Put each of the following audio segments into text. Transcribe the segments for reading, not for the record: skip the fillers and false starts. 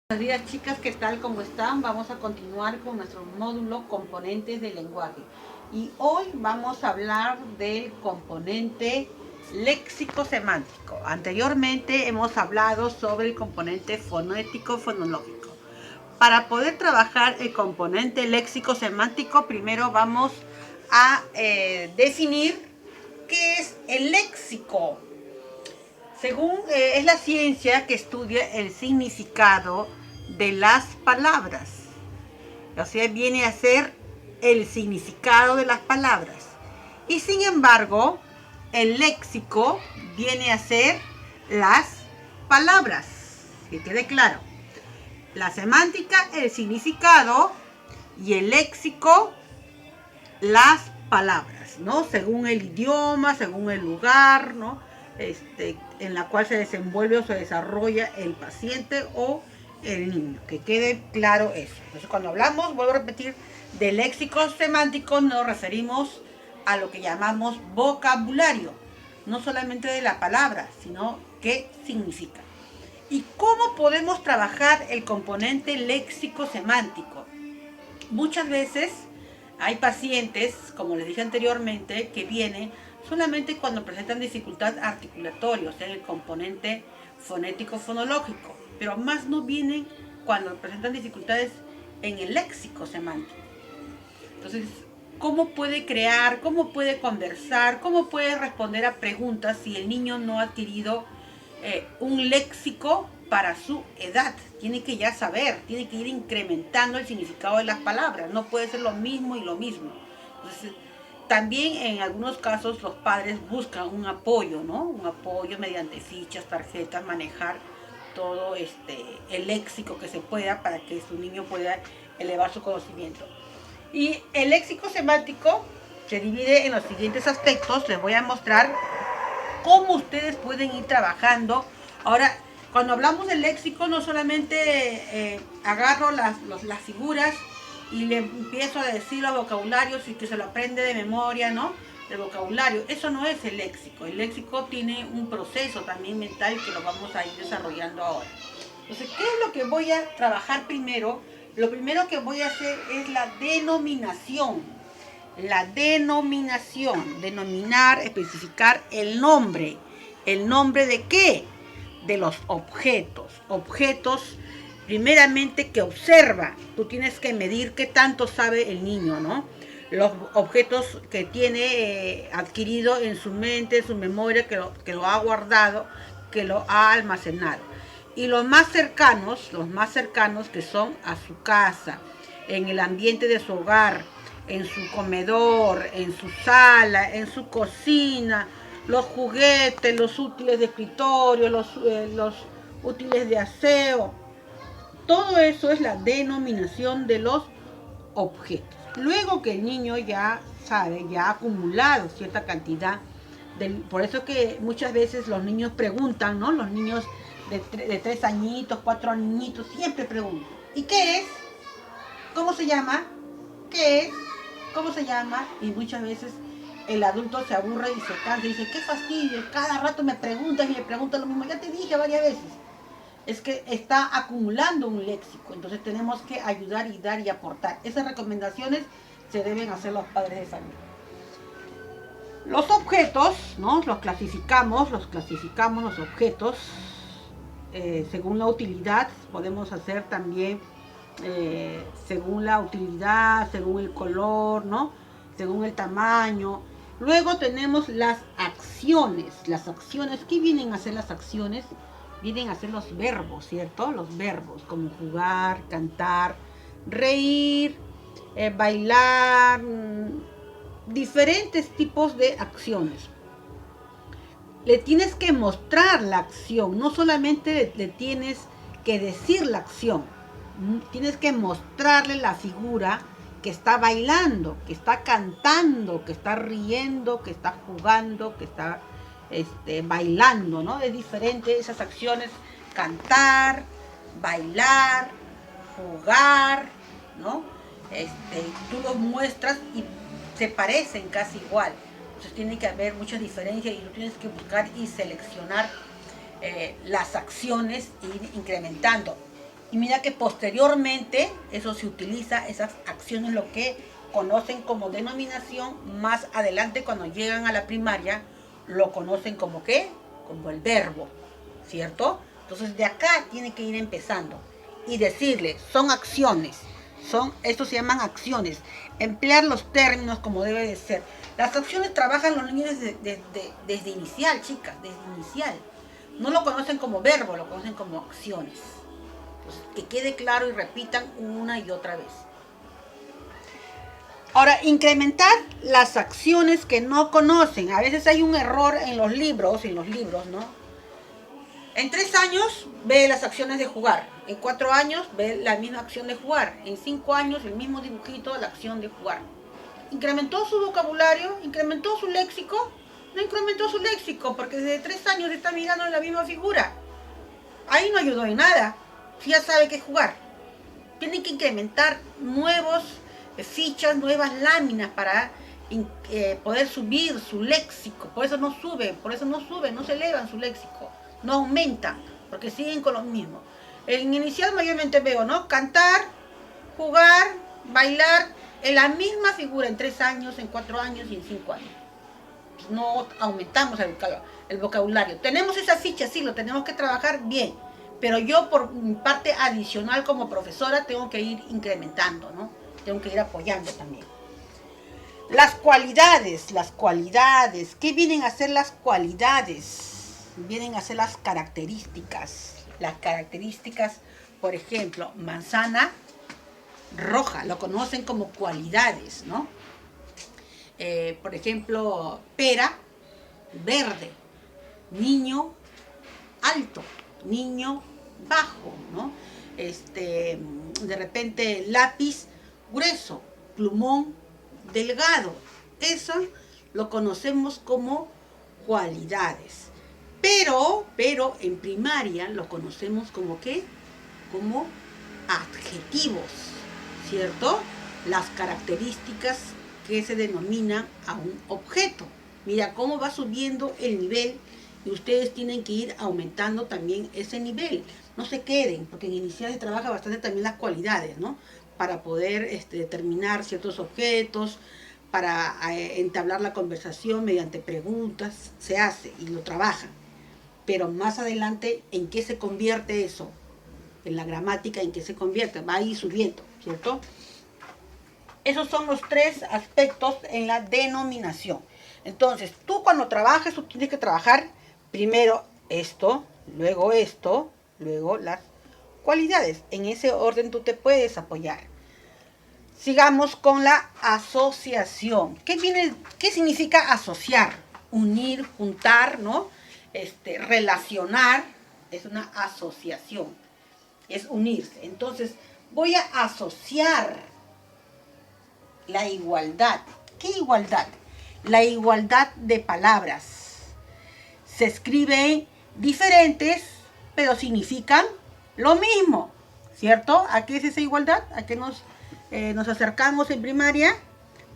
Buenos días chicas, ¿qué tal? ¿Cómo están? Vamos a continuar con nuestro módulo componentes del lenguaje. Y hoy vamos a hablar del componente léxico-semántico. Anteriormente hemos hablado sobre el componente fonético-fonológico. Para poder trabajar el componente léxico-semántico, primero vamos a definir qué es el léxico. Según es la ciencia que estudia el significado de las palabras. O sea, viene a ser el significado de las palabras. Y sin embargo, el léxico viene a ser las palabras. Que quede claro. La semántica, el significado, y el léxico, las palabras, ¿no? Según el idioma, según el lugar, ¿no? En la cual se desenvuelve o se desarrolla el paciente o el niño. Que quede claro eso. Entonces, cuando hablamos, vuelvo a repetir, de léxico semántico, nos referimos a lo que llamamos vocabulario. No solamente de la palabra, sino qué significa. ¿Y cómo podemos trabajar el componente léxico semántico? Muchas veces hay pacientes, como les dije anteriormente, que vienen solamente cuando presentan dificultad articulatoria, o sea, en el componente fonético-fonológico, pero más no vienen cuando presentan dificultades en el léxico semántico. Entonces, ¿cómo puede crear, cómo puede conversar, cómo puede responder a preguntas si el niño no ha adquirido un léxico para su edad? Tiene que ya saber, tiene que ir incrementando el significado de las palabras, no puede ser lo mismo y lo mismo. Entonces, también en algunos casos los padres buscan un apoyo, ¿no? Un apoyo mediante fichas, tarjetas, manejar todo el léxico que se pueda para que su niño pueda elevar su conocimiento. Y el léxico semántico se divide en los siguientes aspectos. Les voy a mostrar cómo ustedes pueden ir trabajando. Ahora, cuando hablamos del léxico, no solamente agarro las figuras y le empiezo a decir los vocabularios y que se lo aprende de memoria, ¿no? El vocabulario. Eso no es el léxico. El léxico tiene un proceso también mental que lo vamos a ir desarrollando ahora. Entonces, ¿qué es lo que voy a trabajar primero? Lo primero que voy a hacer es la denominación. La denominación, denominar, especificar el nombre. ¿El nombre de qué? De los objetos. Objetos, primeramente, que observa. Tú tienes que medir qué tanto sabe el niño, ¿no? Los objetos que tiene adquirido en su mente, en su memoria, que lo ha guardado, que lo ha almacenado. Y los más cercanos que son a su casa, en el ambiente de su hogar, en su comedor, en su sala, en su cocina, los juguetes, los útiles de escritorio, los útiles de aseo. Todo eso es la denominación de los objetos. Luego que el niño ya sabe, ya ha acumulado cierta cantidad, por eso que muchas veces los niños preguntan, ¿no? Los niños de 3 añitos, 4 añitos, siempre preguntan. ¿Y qué es? ¿Cómo se llama? ¿Qué es? ¿Cómo se llama? Y muchas veces el adulto se aburre y se cansa y dice, qué fastidio, cada rato me preguntas y me preguntas lo mismo. Ya te dije varias veces. Es que está acumulando un léxico, entonces tenemos que ayudar y dar y aportar. Esas recomendaciones se deben hacer los padres de familia. Los objetos, ¿no? Los clasificamos los objetos según la utilidad. Podemos hacer también según la utilidad, según el color, ¿no? Según el tamaño. Luego tenemos las acciones. Las acciones, ¿qué vienen a ser las acciones? Vienen a ser los verbos, ¿cierto? Los verbos, como jugar, cantar, reír, bailar, diferentes tipos de acciones. Le tienes que mostrar la acción, no solamente le tienes que decir la acción, tienes que mostrarle la figura que está bailando, que está cantando, que está riendo, que está jugando, que está bailando, ¿no? Es diferente esas acciones, cantar, bailar, jugar, ¿no? Tú los muestras y se parecen casi igual. Entonces tiene que haber mucha diferencia y tú tienes que buscar y seleccionar las acciones e ir incrementando. Y mira que posteriormente eso se utiliza, esas acciones, lo que conocen como denominación, más adelante cuando llegan a la primaria, lo conocen como ¿qué? Como el verbo, ¿cierto? Entonces de acá tiene que ir empezando y decirle, son acciones, estos se llaman acciones, emplear los términos como debe de ser. Las acciones trabajan los niños desde inicial, chicas, desde inicial. No lo conocen como verbo, lo conocen como acciones. Entonces, que quede claro y repitan una y otra vez. Ahora, incrementar las acciones que no conocen. A veces hay un error en los libros, ¿no? En 3 años ve las acciones de jugar. En 4 años ve la misma acción de jugar. En 5 años el mismo dibujito, la acción de jugar. ¿Incrementó su vocabulario? ¿Incrementó su léxico? No incrementó su léxico porque desde 3 años está mirando la misma figura. Ahí no ayudó en nada. Si ya sabe qué jugar. Tienen que incrementar nuevos fichas, nuevas láminas para poder subir su léxico. Por eso no se elevan su léxico. No aumentan, porque siguen con lo mismo. En inicial mayormente veo, ¿no? Cantar, jugar, bailar, en la misma figura en 3 años, en 4 años y en 5 años. No aumentamos el vocabulario. Tenemos esa ficha, sí, lo tenemos que trabajar bien. Pero yo por mi parte adicional como profesora tengo que ir incrementando, ¿no? Tengo que ir apoyando también. Las cualidades. ¿Qué vienen a ser las cualidades? Vienen a ser las características. Las características, por ejemplo, manzana roja, lo conocen como cualidades, ¿no? Por ejemplo, pera verde, niño alto, niño bajo, ¿no? De repente lápiz grueso, plumón delgado. Eso lo conocemos como cualidades. Pero en primaria lo conocemos como ¿qué? Como adjetivos, ¿cierto? Las características que se denominan a un objeto. Mira cómo va subiendo el nivel y ustedes tienen que ir aumentando también ese nivel. No se queden, porque en inicial se trabaja bastante también las cualidades, ¿no? Para poder determinar ciertos objetos, para entablar la conversación mediante preguntas, se hace y lo trabajan. Pero más adelante, ¿en qué se convierte eso? En la gramática, ¿en qué se convierte? Va a ir subiendo, ¿cierto? Esos son los 3 aspectos en la denominación. Entonces, tú cuando trabajes, tú tienes que trabajar primero esto, luego las cualidades. En ese orden tú te puedes apoyar. Sigamos con la asociación. ¿Qué significa asociar? Unir, juntar, ¿no? Relacionar es una asociación. Es unirse. Entonces, voy a asociar la igualdad. ¿Qué igualdad? La igualdad de palabras. Se escriben diferentes, pero significan lo mismo, ¿cierto? ¿A qué es esa igualdad? ¿A qué nos acercamos en primaria?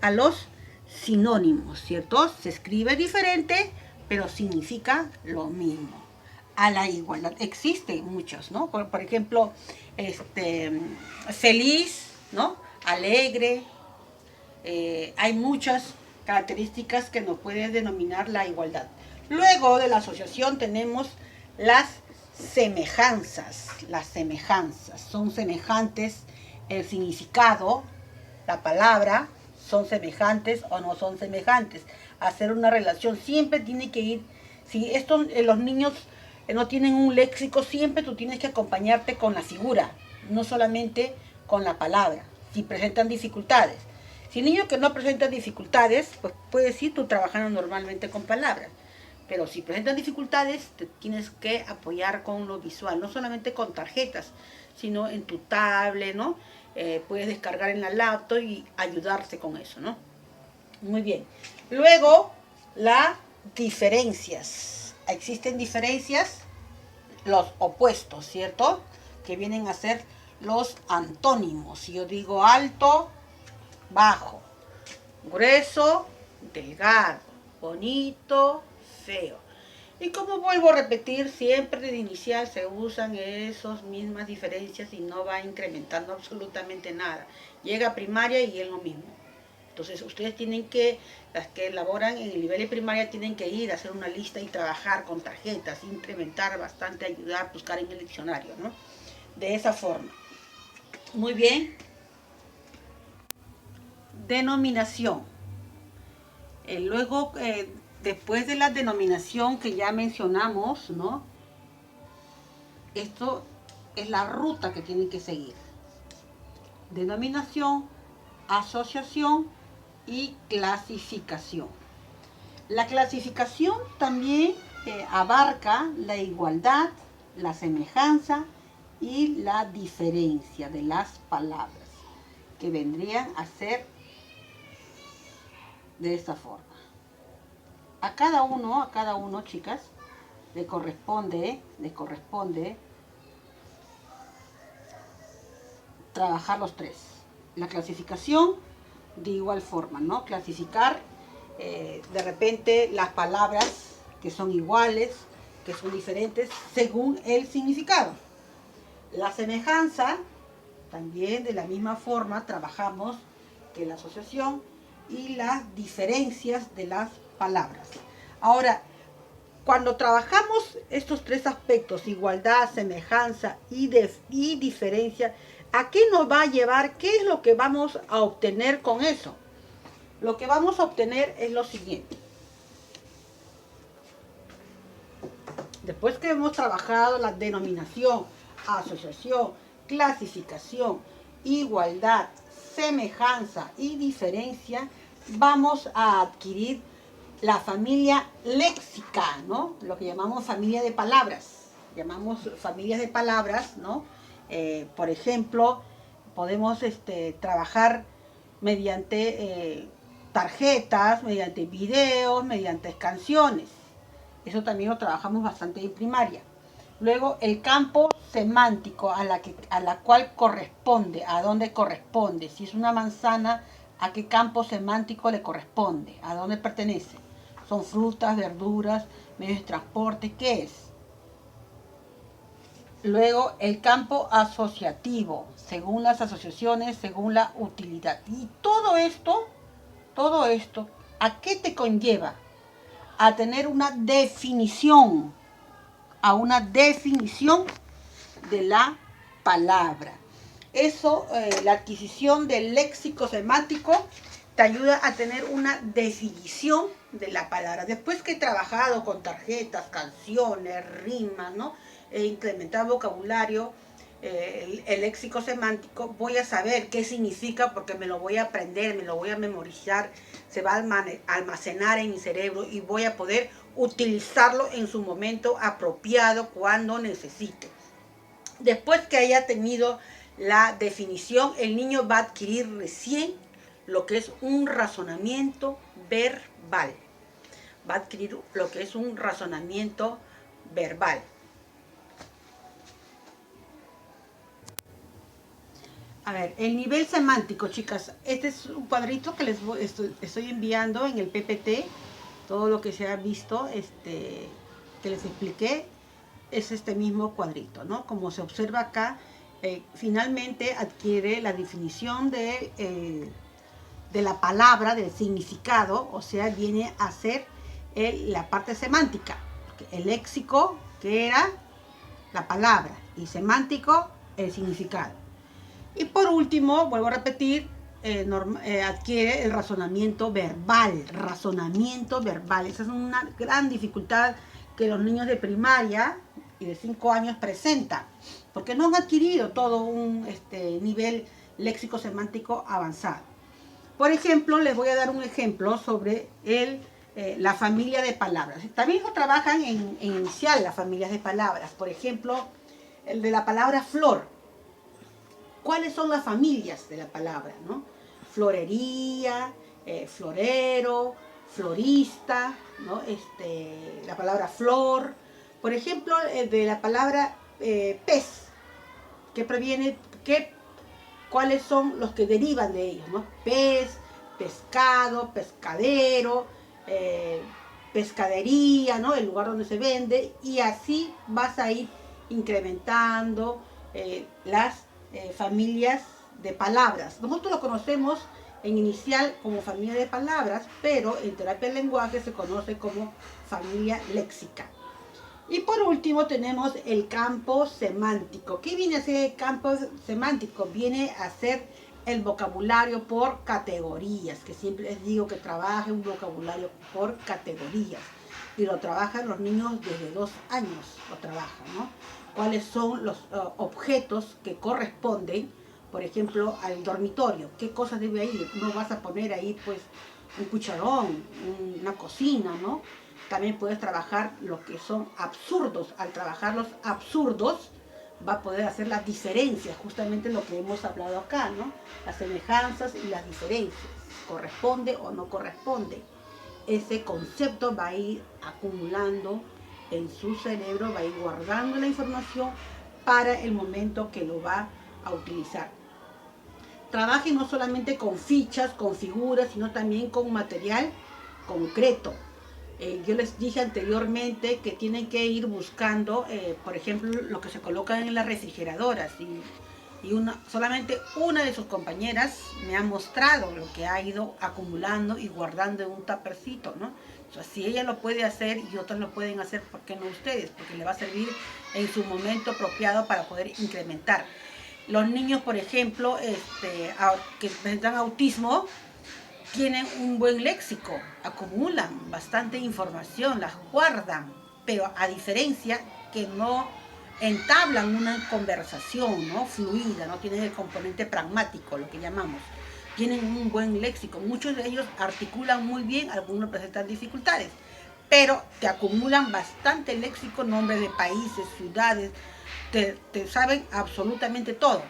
A los sinónimos, ¿cierto? Se escribe diferente, pero significa lo mismo. A la igualdad. Existen muchos, ¿no? Por ejemplo, feliz, ¿no? Alegre. Hay muchas características que nos pueden denominar la igualdad. Luego de la asociación tenemos las semejanzas. Las semejanzas son semejantes el significado, la palabra, son semejantes o no son semejantes. Hacer una relación siempre tiene que ir. Si los niños no tienen un léxico, siempre tú tienes que acompañarte con la figura, no solamente con la palabra. Si presentan dificultades. Si niños que no presentan dificultades, pues puedes ir tú trabajando normalmente con palabras. Pero si presentan dificultades, te tienes que apoyar con lo visual, no solamente con tarjetas, sino en tu tablet, ¿no? Puedes descargar en la laptop y ayudarse con eso, ¿no? Muy bien. Luego, las diferencias. Existen diferencias, los opuestos, ¿cierto? Que vienen a ser los antónimos. Si yo digo alto, bajo, grueso, delgado, bonito, feo. Y como vuelvo a repetir, siempre de inicial se usan esas mismas diferencias y no va incrementando absolutamente nada. Llega a primaria y es lo mismo. Entonces ustedes tienen que, las que elaboran en el nivel de primaria, tienen que ir a hacer una lista y trabajar con tarjetas, incrementar bastante, ayudar, buscar en el diccionario, ¿no? De esa forma. Muy bien. Denominación. Luego, después de la denominación que ya mencionamos, ¿no? Esto es la ruta que tienen que seguir. Denominación, asociación y clasificación. La clasificación también abarca la igualdad, la semejanza y la diferencia de las palabras, que vendrían a ser de esta forma. A cada uno, chicas, le corresponde trabajar los tres. La clasificación, de igual forma, ¿no? Clasificar de repente las palabras que son iguales, que son diferentes, según el significado. La semejanza, también de la misma forma trabajamos que la asociación y las diferencias de las palabras. Ahora, cuando trabajamos estos tres aspectos, igualdad, semejanza y diferencia, ¿a qué nos va a llevar? ¿Qué es lo que vamos a obtener con eso? Lo que vamos a obtener es lo siguiente. Después que hemos trabajado la denominación, asociación, clasificación, igualdad, semejanza y diferencia, vamos a adquirir la familia léxica, ¿no? Lo que llamamos familia de palabras. Llamamos familias de palabras, ¿no? Por ejemplo, podemos trabajar mediante tarjetas, mediante videos, mediante canciones. Eso también lo trabajamos bastante en primaria. Luego, el campo semántico a la cual corresponde, a dónde corresponde. Si es una manzana, ¿a qué campo semántico le corresponde? ¿A dónde pertenece? ¿Son frutas, verduras, medios de transporte? ¿Qué es? Luego, el campo asociativo, según las asociaciones, según la utilidad. Y todo esto, ¿a qué te conlleva? A tener una definición, de la palabra. Eso, la adquisición del léxico semántico te ayuda a tener una definición de la palabra. Después que he trabajado con tarjetas, canciones, rimas, ¿no? He incrementado vocabulario, el léxico semántico, voy a saber qué significa porque me lo voy a aprender, me lo voy a memorizar, se va a almacenar en mi cerebro y voy a poder utilizarlo en su momento apropiado cuando necesite. Después que haya tenido la definición, el niño va a adquirir recién lo que es un razonamiento verbal. Va a adquirir lo que es un razonamiento verbal. A ver, el nivel semántico, chicas. Este es un cuadrito que les estoy enviando en el PPT. Todo lo que se ha visto, que les expliqué, es este mismo cuadrito, ¿no? Como se observa acá, finalmente adquiere la definición de la palabra, del significado, o sea, viene a ser la parte semántica. El léxico, que era la palabra, y semántico, el significado. Y por último, vuelvo a repetir, adquiere el razonamiento verbal. Esa es una gran dificultad que los niños de primaria y de 5 años presentan, porque no han adquirido todo un nivel léxico-semántico avanzado. Por ejemplo, les voy a dar un ejemplo sobre la familia de palabras. También lo trabajan en inicial las familias de palabras. Por ejemplo, el de la palabra flor. ¿Cuáles son las familias de la palabra, no? Florería, florero, florista, ¿no? La palabra flor. Por ejemplo, de la palabra pez, que proviene, ¿cuáles son los que derivan de ellos, no? Pez, pescado, pescadero, pescadería, ¿no? El lugar donde se vende, y así vas a ir incrementando las familias de palabras. Nosotros lo conocemos en inicial como familia de palabras, pero en terapia del lenguaje se conoce como familia léxica. Y por último tenemos el campo semántico. ¿Qué viene a ser el campo semántico? Viene a ser el vocabulario por categorías, que siempre les digo que trabaje un vocabulario por categorías. Y lo trabajan los niños desde 2 años, lo trabajan, ¿no? ¿Cuáles son los objetos que corresponden, por ejemplo, al dormitorio? ¿Qué cosas debe ir? No vas a poner ahí, pues, un cucharón, una cocina, ¿no? También puedes trabajar lo que son absurdos. Al trabajar los absurdos, va a poder hacer las diferencias, justamente lo que hemos hablado acá, ¿no? Las semejanzas y las diferencias. ¿Corresponde o no corresponde? Ese concepto va a ir acumulando en su cerebro, va a ir guardando la información para el momento que lo va a utilizar. Trabaje no solamente con fichas, con figuras, sino también con material concreto. Yo les dije anteriormente que tienen que ir buscando, por ejemplo, lo que se coloca en las refrigeradoras. Y solamente una de sus compañeras me ha mostrado lo que ha ido acumulando y guardando en un tapercito, ¿no? O sea, si ella lo puede hacer y otros lo pueden hacer, ¿por qué no ustedes? Porque le va a servir en su momento apropiado para poder incrementar. Los niños, por ejemplo, que presentan autismo, tienen un buen léxico, acumulan bastante información, las guardan, pero a diferencia que no entablan una conversación, ¿no? Fluida, no tienen el componente pragmático, lo que llamamos. Tienen un buen léxico, muchos de ellos articulan muy bien, algunos presentan dificultades, pero te acumulan bastante léxico, nombres de países, ciudades, te saben absolutamente todo,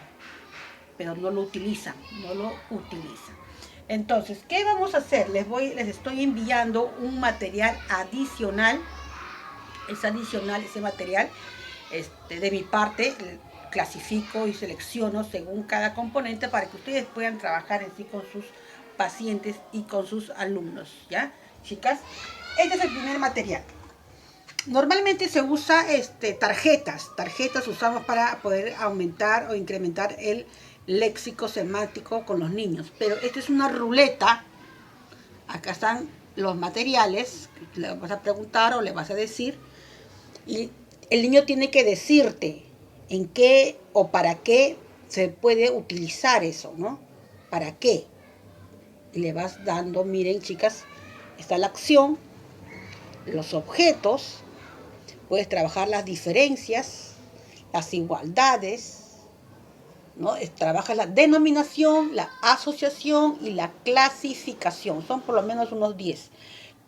pero no lo utilizan. Entonces, ¿qué vamos a hacer? Les estoy enviando un material adicional. Es adicional ese material. De mi parte, clasifico y selecciono según cada componente para que ustedes puedan trabajar en sí con sus pacientes y con sus alumnos, ¿ya? Chicas, este es el primer material. Normalmente se usa tarjetas usamos para poder aumentar o incrementar el léxico semántico con los niños, pero esta es una ruleta. Acá están los materiales, le vas a preguntar o le vas a decir, y el niño tiene que decirte en qué o para qué se puede utilizar eso, ¿no? ¿Para qué? Y le vas dando, miren chicas, está la acción, los objetos, puedes trabajar las diferencias, las igualdades, ¿no? Trabaja la denominación, la asociación y la clasificación. Son por lo menos unos 10.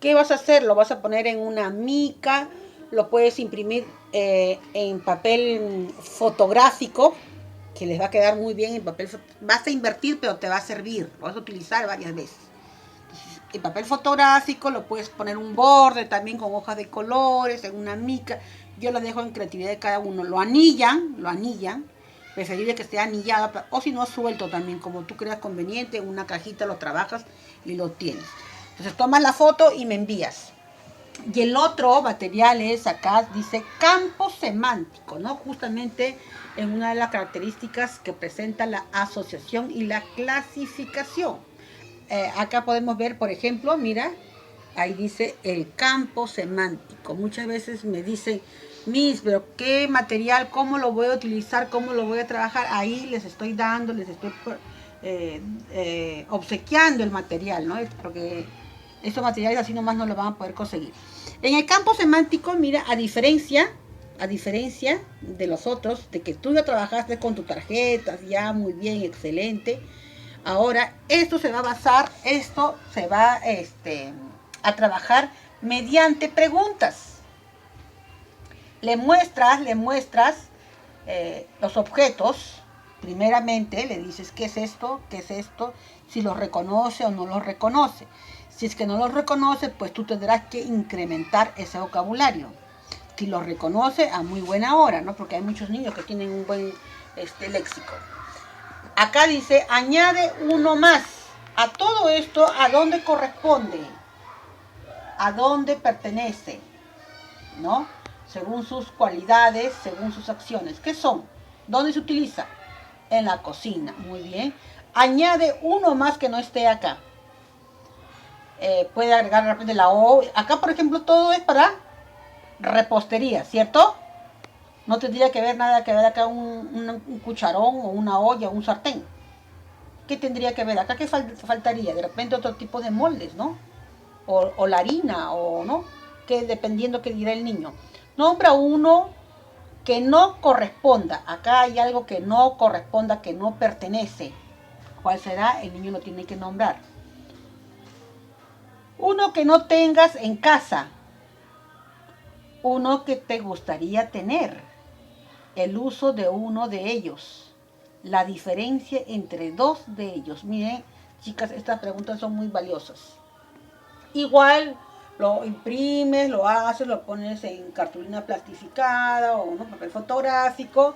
¿Qué vas a hacer? Lo vas a poner en una mica, lo puedes imprimir en papel fotográfico, que les va a quedar muy bien en papel. Vas a invertir, pero te va a servir. Lo vas a utilizar varias veces. El papel fotográfico lo puedes poner un borde también con hojas de colores, en una mica. Yo lo dejo en creatividad de cada uno. Lo anillan. Preferible que esté anillado, o si no suelto también, como tú creas conveniente, en una cajita lo trabajas y lo tienes. Entonces tomas la foto y me envías. Y el otro material es, acá dice campo semántico, ¿no? Justamente en una de las características que presenta la asociación y la clasificación. Acá podemos ver, por ejemplo, mira, ahí dice el campo semántico. Muchas veces me dicen, Miss, pero ¿qué material? ¿Cómo lo voy a utilizar? ¿Cómo lo voy a trabajar? Ahí les estoy dando, les estoy obsequiando el material, ¿no? Porque estos materiales así nomás no lo van a poder conseguir. En el campo semántico, mira, a diferencia de los otros, de que tú ya trabajaste con tus tarjetas, ya muy bien, excelente. Ahora, esto se va a trabajar mediante preguntas. Le muestras los objetos. Primeramente le dices qué es esto, si los reconoce o no los reconoce. Si es que no los reconoce, pues tú tendrás que incrementar ese vocabulario. Si los reconoce, a muy buena hora, ¿no? Porque hay muchos niños que tienen un buen léxico. Acá dice, añade uno más. A todo esto, ¿a dónde corresponde? a dónde pertenece, ¿no? Según sus cualidades, según sus acciones. ¿Qué son? ¿Dónde se utiliza? En la cocina. Muy bien. Añade uno más que no esté acá. Puede agregar de repente la O. Acá, por ejemplo, todo es para repostería, ¿cierto? No tendría que ver nada que ver acá un cucharón o una olla o un sartén. ¿Qué tendría que ver? Acá qué faltaría, de repente otro tipo de moldes, ¿no? O la harina, o no, que dependiendo que dirá el niño. Nombra uno que no corresponda. Acá hay algo que no corresponda, que no pertenece. ¿Cuál será? El niño lo tiene que nombrar. Uno que no tengas en casa. Uno que te gustaría tener. El uso de uno de ellos. La diferencia entre dos de ellos. Miren, chicas, estas preguntas son muy valiosas. Igual lo imprimes, lo haces, lo pones en cartulina plastificada o no, papel fotográfico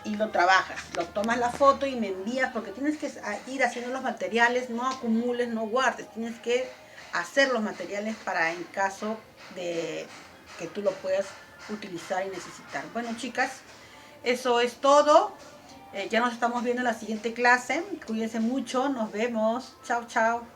y lo trabajas. Lo tomas la foto y me envías porque tienes que ir haciendo los materiales, no acumules, no guardes. Tienes que hacer los materiales para en caso de que tú lo puedas utilizar y necesitar. Bueno, chicas, eso es todo. Ya nos estamos viendo en la siguiente clase. Cuídense mucho. Nos vemos. Chao, chao.